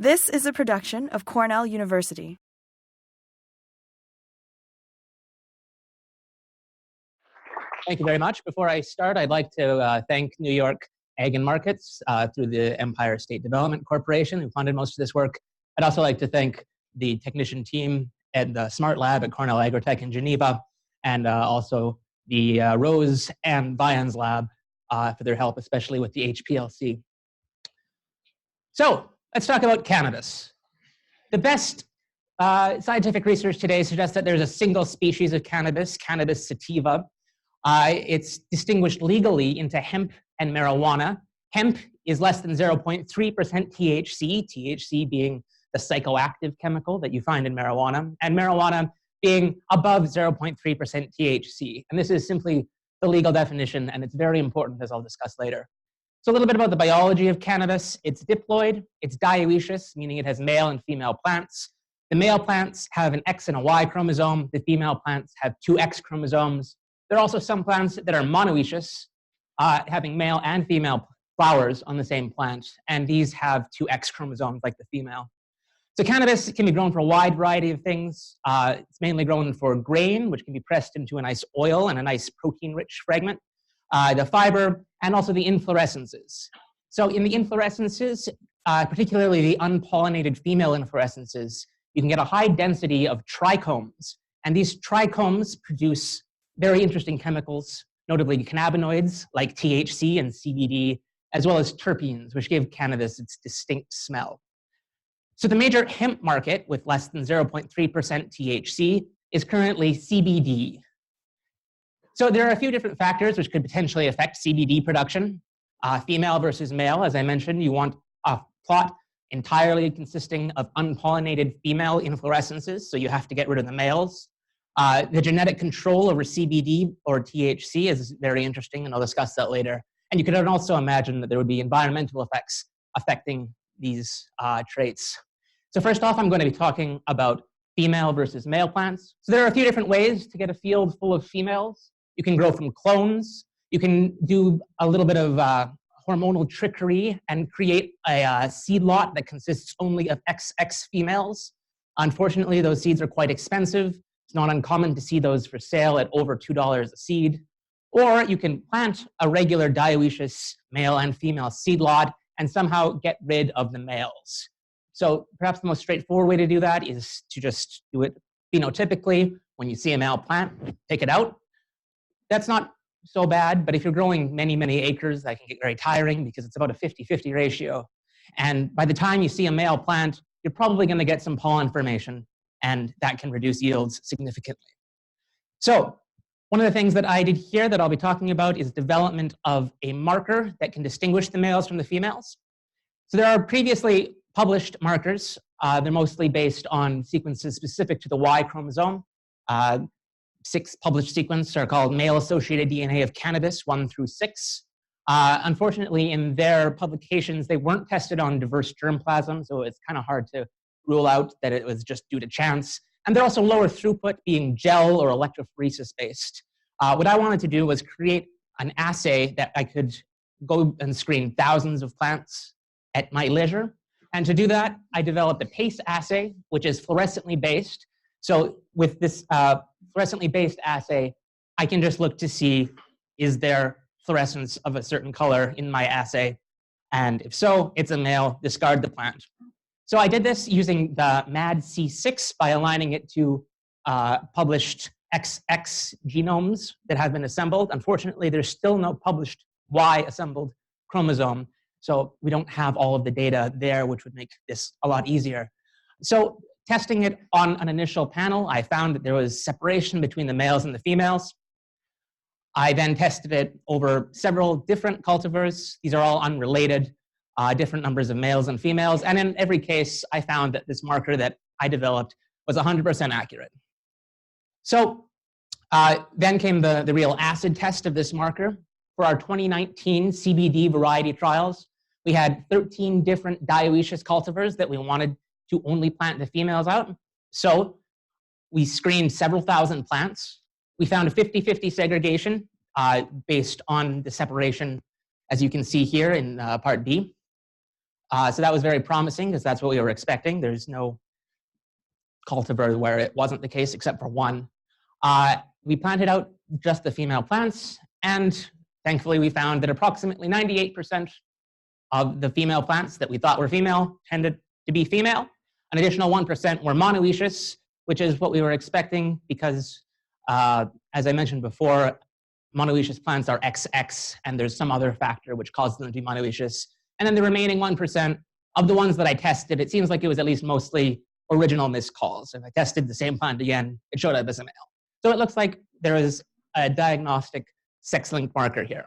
This is a production of Cornell University. Thank you very much. Before I start, I'd like to thank New York Ag and Markets through the Empire State Development Corporation, who funded most of this work. I'd also like to thank the technician team at the Smart Lab at Cornell Agrotech in Geneva, and also the Rose and Vian's Lab for their help, especially with the HPLC. So let's talk about cannabis. The best scientific research today suggests that there's a single species of cannabis, Cannabis sativa. It's distinguished legally into hemp and marijuana. Hemp is less than 0.3% THC, THC being the psychoactive chemical that you find in marijuana, and marijuana being above 0.3% THC. And this is simply the legal definition, and it's very important, as I'll discuss later. So a little bit about the biology of cannabis. It's diploid, it's dioecious, meaning it has male and female plants. The male plants have an X and a Y chromosome. The female plants have two X chromosomes. There are also some plants that are monoecious, having male and female flowers on the same plant, and these have two X chromosomes like the female. So cannabis can be grown for a wide variety of things. It's mainly grown for grain, which can be pressed into a nice oil and a nice protein-rich fragment. The fiber, and also the inflorescences. So in the inflorescences, particularly the unpollinated female inflorescences, you can get a high density of trichomes. And these trichomes produce very interesting chemicals, notably cannabinoids like THC and CBD, as well as terpenes, which give cannabis its distinct smell. So the major hemp market, with less than 0.3% THC, is currently CBD. So there are a few different factors which could potentially affect CBD production. Female versus male, as I mentioned, you want a plot entirely consisting of unpollinated female inflorescences, so you have to get rid of the males. The genetic control over CBD or THC is very interesting, and I'll discuss that later. And you can also imagine that there would be environmental effects affecting these traits. So first off, I'm going to be talking about female versus male plants. So there are a few different ways to get a field full of females. You can grow from clones. You can do a little bit of hormonal trickery and create a seed lot that consists only of XX females. Unfortunately, those seeds are quite expensive. It's not uncommon to see those for sale at over $2 a seed. Or you can plant a regular dioecious male and female seed lot and somehow get rid of the males. So perhaps the most straightforward way to do that is to just do it phenotypically. When you see a male plant, take it out. That's not so bad, but if you're growing many, many acres, that can get very tiring because it's about a 50-50 ratio. And by the time you see a male plant, you're probably going to get some pollen formation, and that can reduce yields significantly. So one of the things that I did here that I'll be talking about is development of a marker that can distinguish the males from the females. So there are previously published markers. They're mostly based on sequences specific to the Y chromosome. 6 published sequences are called male-associated DNA of cannabis 1 through 6. Unfortunately, in their publications, they weren't tested on diverse germplasm, so it's kind of hard to rule out that it was just due to chance. And they're also lower throughput, being gel or electrophoresis-based. What I wanted to do was create an assay that I could go and screen thousands of plants at my leisure. And to do that, I developed a PACE assay, which is fluorescently based. So with this fluorescently based assay, I can just look to see, is there fluorescence of a certain color in my assay? And if so, it's a male, discard the plant. So I did this using the MAD-C6 by aligning it to published XX genomes that have been assembled. Unfortunately, there's still no published Y assembled chromosome. So we don't have all of the data there, which would make this a lot easier. So testing it on an initial panel, I found that there was separation between the males and the females. I then tested it over several different cultivars. These are all unrelated, different numbers of males and females. And in every case, I found that this marker that I developed was 100% accurate. So then came the real acid test of this marker. For our 2019 CBD variety trials, we had 13 different dioecious cultivars that we wanted to only plant the females out. So we screened several thousand plants. We found a 50-50 segregation based on the separation, as you can see here in part B. So that was very promising because that's what we were expecting. There's no cultivar where it wasn't the case except for one. We planted out just the female plants, and thankfully we found that approximately 98% of the female plants that we thought were female tended to be female. An additional 1% were monoecious, which is what we were expecting because, as I mentioned before, monoecious plants are XX, and there's some other factor which causes them to be monoecious. And then the remaining 1% of the ones that I tested, it seems like it was at least mostly original miscalls. If I tested the same plant again, it showed up as a male. So it looks like there is a diagnostic sex-linked marker here.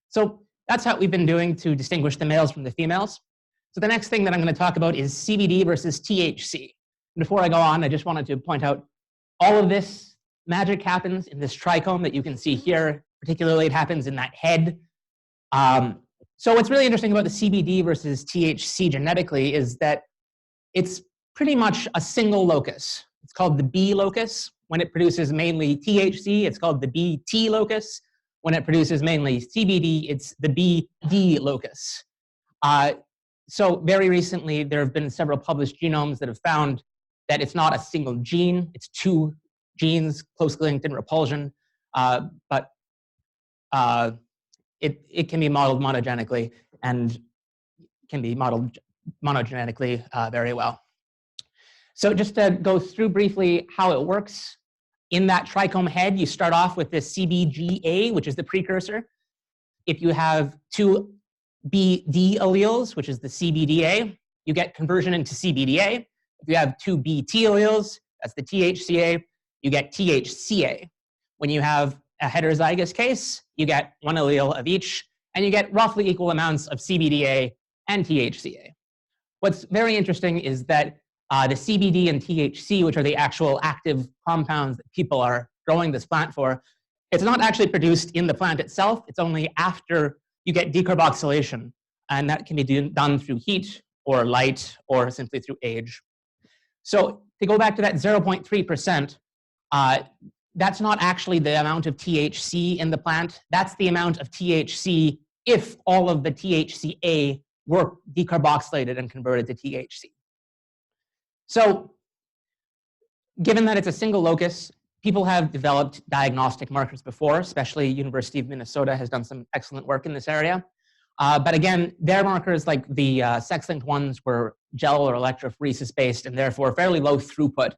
So that's how we've been doing to distinguish the males from the females. So the next thing that I'm going to talk about is CBD versus THC. Before I go on, I just wanted to point out all of this magic happens in this trichome that you can see here. Particularly, it happens in that head. So what's really interesting about the CBD versus THC genetically is that it's pretty much a single locus. It's called the B locus. When it produces mainly THC, it's called the BT locus. When it produces mainly CBD, it's the BD locus. So very recently, there have been several published genomes that have found that it's not a single gene. It's two genes closely linked in repulsion, but it can be modeled monogenically and can be modeled monogenetically very well. So just to go through briefly how it works, in that trichome head, you start off with this CBGA, which is the precursor. If you have two BD alleles, which is the CBDA, you get conversion into CBDA. If you have two BT alleles, that's the THCA, you get THCA. When you have a heterozygous case, you get one allele of each, and you get roughly equal amounts of CBDA and THCA. What's very interesting is that the CBD and THC, which are the actual active compounds that people are growing this plant for, it's not actually produced in the plant itself. It's only after you get decarboxylation, and that can be done through heat or light or simply through age. So to go back to that 0.3%, that's not actually the amount of THC in the plant. That's the amount of THC if all of the THCA were decarboxylated and converted to THC. So given that it's a single locus, people have developed diagnostic markers before, especially University of Minnesota has done some excellent work in this area. But again, their markers, like the sex-linked ones, were gel or electrophoresis-based and therefore fairly low throughput.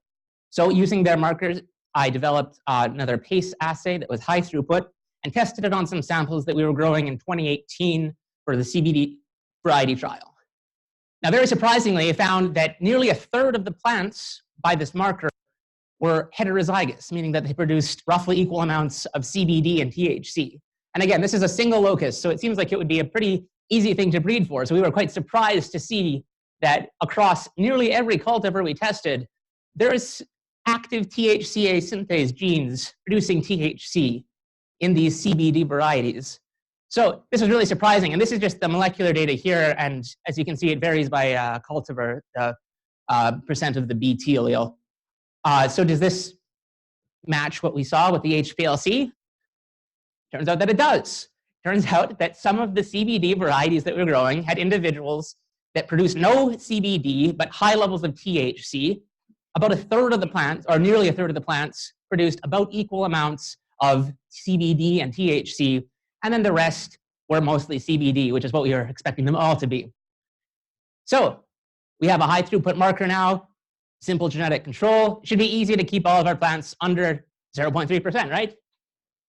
So using their markers, I developed another PACE assay that was high throughput and tested it on some samples that we were growing in 2018 for the CBD variety trial. Now, very surprisingly, I found that nearly a third of the plants by this marker were heterozygous, meaning that they produced roughly equal amounts of CBD and THC. And again, this is a single locus, so it seems like it would be a pretty easy thing to breed for. So we were quite surprised to see that across nearly every cultivar we tested, there's active THCA synthase genes producing THC in these CBD varieties. So this was really surprising, and this is just the molecular data here, and as you can see, it varies by cultivar, the percent of the BT allele. So does this match what we saw with the HPLC? Turns out that it does. Turns out that some of the CBD varieties that we're growing had individuals that produced no CBD, but high levels of THC. About a third of the plants, or nearly a third of the plants, produced about equal amounts of CBD and THC, and then the rest were mostly CBD, which is what we were expecting them all to be. So we have a high throughput marker now, simple genetic control. It should be easy to keep all of our plants under 0.3%, right?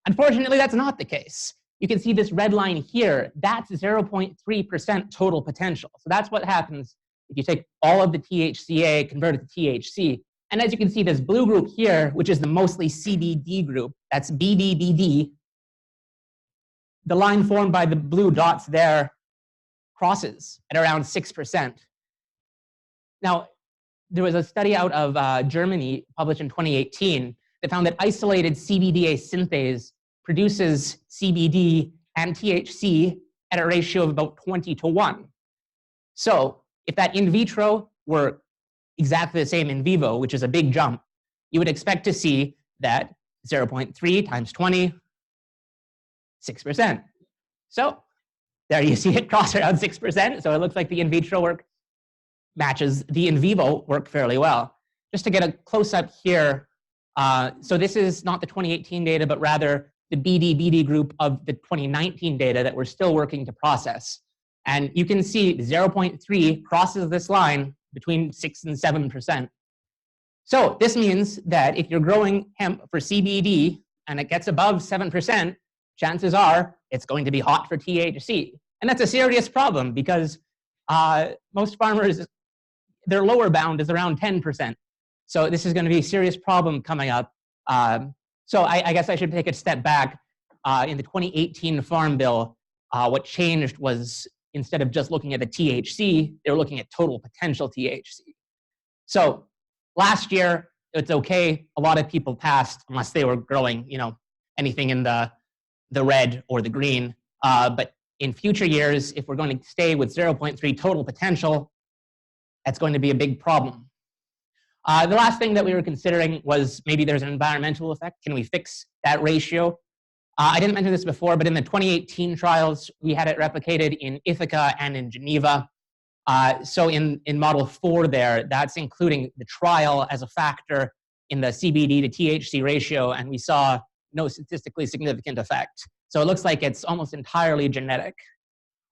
Unfortunately, that's not the case. You can see this red line here. That's 0.3% total potential. So that's what happens if you take all of the THCA, convert it to THC. And as you can see, this blue group here, which is the mostly CBD group, that's BDBD, the line formed by the blue dots there crosses at around 6%. Now, there was a study out of Germany published in 2018 that found that isolated CBDA synthase produces CBD and THC at a ratio of about 20:1. So if that in vitro were exactly the same in vivo, which is a big jump, you would expect to see that 0.3 times 20, 6%. So there you see it cross around 6%. So it looks like the in vitro work matches the in vivo work fairly well. Just to get a close-up here, so this is not the 2018 data, but rather the BD group of the 2019 data that we're still working to process. And you can see 0.3 crosses this line between 6 and 7%. So this means that if you're growing hemp for CBD and it gets above 7%, chances are it's going to be hot for THC. And that's a serious problem because most farmers, their lower bound is around 10%. So this is going to be a serious problem coming up. So I guess I should take a step back. In the 2018 Farm Bill, what changed was instead of just looking at the THC, they were looking at total potential THC. So last year, it's okay. A lot of people passed unless they were growing, anything in the red or the green. But in future years, if we're going to stay with 0.3 total potential, that's going to be a big problem. The last thing that we were considering was maybe there's an environmental effect. Can we fix that ratio? I didn't mention this before, but in the 2018 trials, we had it replicated in Ithaca and in Geneva. So in model 4 there, that's including the trial as a factor in the CBD to THC ratio, and we saw no statistically significant effect. So it looks like it's almost entirely genetic.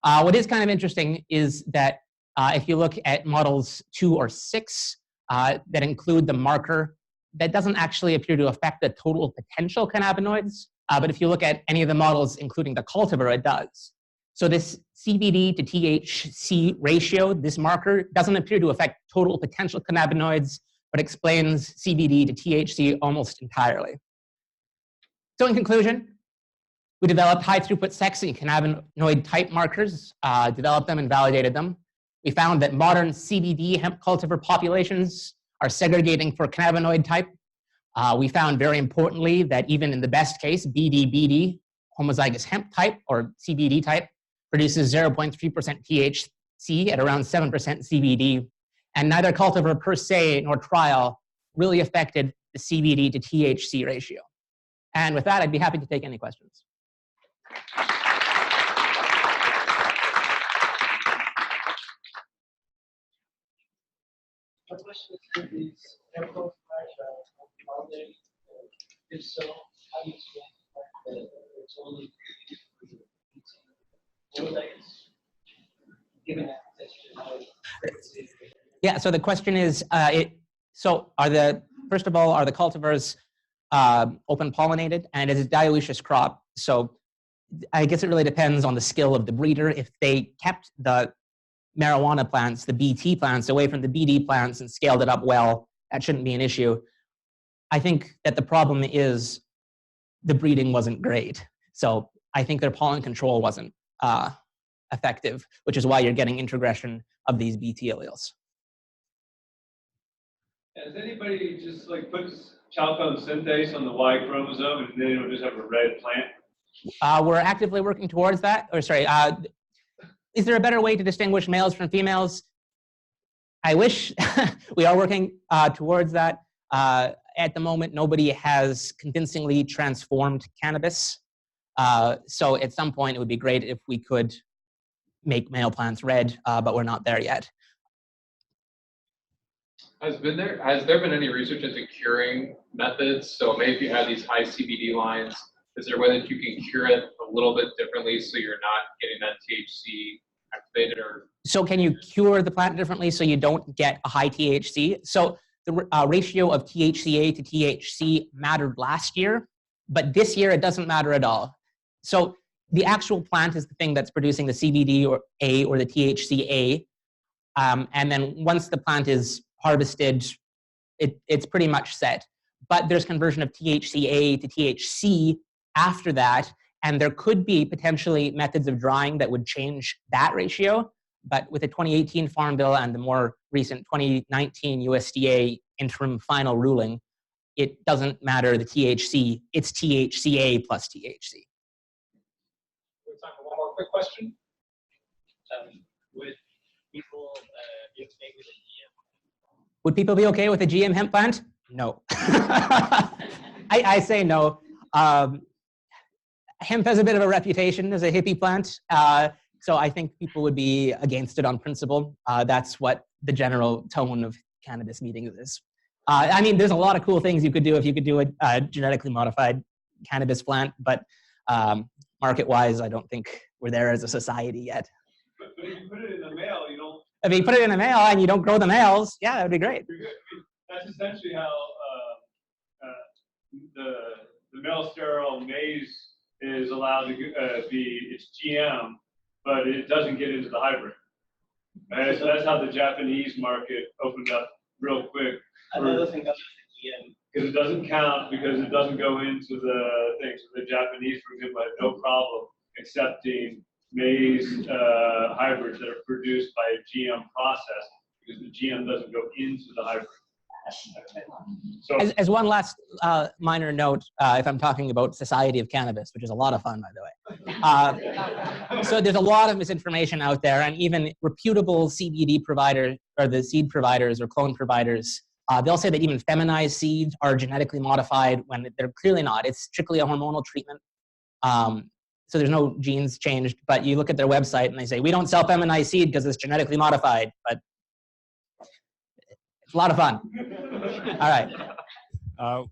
What is kind of interesting is that if you look at models 2 or 6 that include the marker, that doesn't actually appear to affect the total potential cannabinoids. But if you look at any of the models, including the cultivar, it does. So this CBD to THC ratio, this marker, doesn't appear to affect total potential cannabinoids, but explains CBD to THC almost entirely. So in conclusion, we developed high-throughput sexy cannabinoid type markers, developed them and validated them. We found that modern CBD hemp cultivar populations are segregating for cannabinoid type. We found very importantly that even in the best case, BD, homozygous hemp type or CBD type, produces 0.3% THC at around 7% CBD. And neither cultivar per se nor trial really affected the CBD to THC ratio. And with that, I'd be happy to take any questions. My question is, these chemical holiday? If so, how do you explain the fact that it's only given that it's Yeah, so the question is, first of all, are the cultivars open pollinated, and is it dioecious crop? So I guess it really depends on the skill of the breeder. If they kept the marijuana plants, the BT plants, away from the BD plants and scaled it up well, that shouldn't be an issue. I think that the problem is the breeding wasn't great. So I think their pollen control wasn't effective, which is why you're getting introgression of these BT alleles. Has anybody just puts chalcone synthase on the Y chromosome and then it'll just have a red plant? We're actively working towards that. Is there a better way to distinguish males from females? I wish. We are working towards that. At the moment, nobody has convincingly transformed cannabis. So at some point, it would be great if we could make male plants red, but we're not there yet. Has there been any research into curing methods? So maybe if you have these high CBD lines, is there a way that you can cure it a little bit differently so you're not getting that THC activated? Or so can you cure the plant differently so you don't get a high THC? So the ratio of THCA to THC mattered last year, but this year it doesn't matter at all. So the actual plant is the thing that's producing the CBD or the THCA. And then once the plant is harvested, it's pretty much set. But there's conversion of THCA to THC after that, and there could be potentially methods of drying that would change that ratio. But with the 2018 Farm Bill and the more recent 2019 USDA interim final ruling, it doesn't matter the THC, it's THCA plus THC. We have time for one more quick question. Would people be okay with a GM? Would people be okay with a GM hemp plant? No. I say no. Hemp has a bit of a reputation as a hippie plant. So I think people would be against it on principle. That's what the general tone of cannabis meetings is. I mean, there's a lot of cool things you could do if you could do a genetically modified cannabis plant, but market-wise, I don't think we're there as a society yet. But if you put it in the mail, you don't. If you put it in a mail and you don't grow the males, yeah, that would be great. That's essentially how the male sterile maize is allowed to it's GM, but it doesn't get into the hybrid. Right? So that's how the Japanese market opened up real quick. Another thing that's GM. Because it doesn't count, because it doesn't go into the things. So the Japanese, for example, had no problem accepting maize hybrids that are produced by a GM process, because the GM doesn't go into the hybrid. So, as one last minor note, if I'm talking about Society of Cannabis, which is a lot of fun, by the way. So there's a lot of misinformation out there, and even reputable CBD providers, or the seed providers or clone providers, they'll say that even feminized seeds are genetically modified when they're clearly not. It's strictly a hormonal treatment. So there's no genes changed, but you look at their website and they say, we don't sell feminized seed because it's genetically modified, but it's a lot of fun. All right.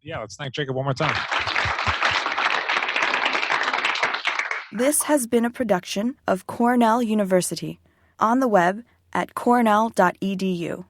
Yeah, let's thank Jacob one more time. This has been a production of Cornell University, on the web at cornell.edu.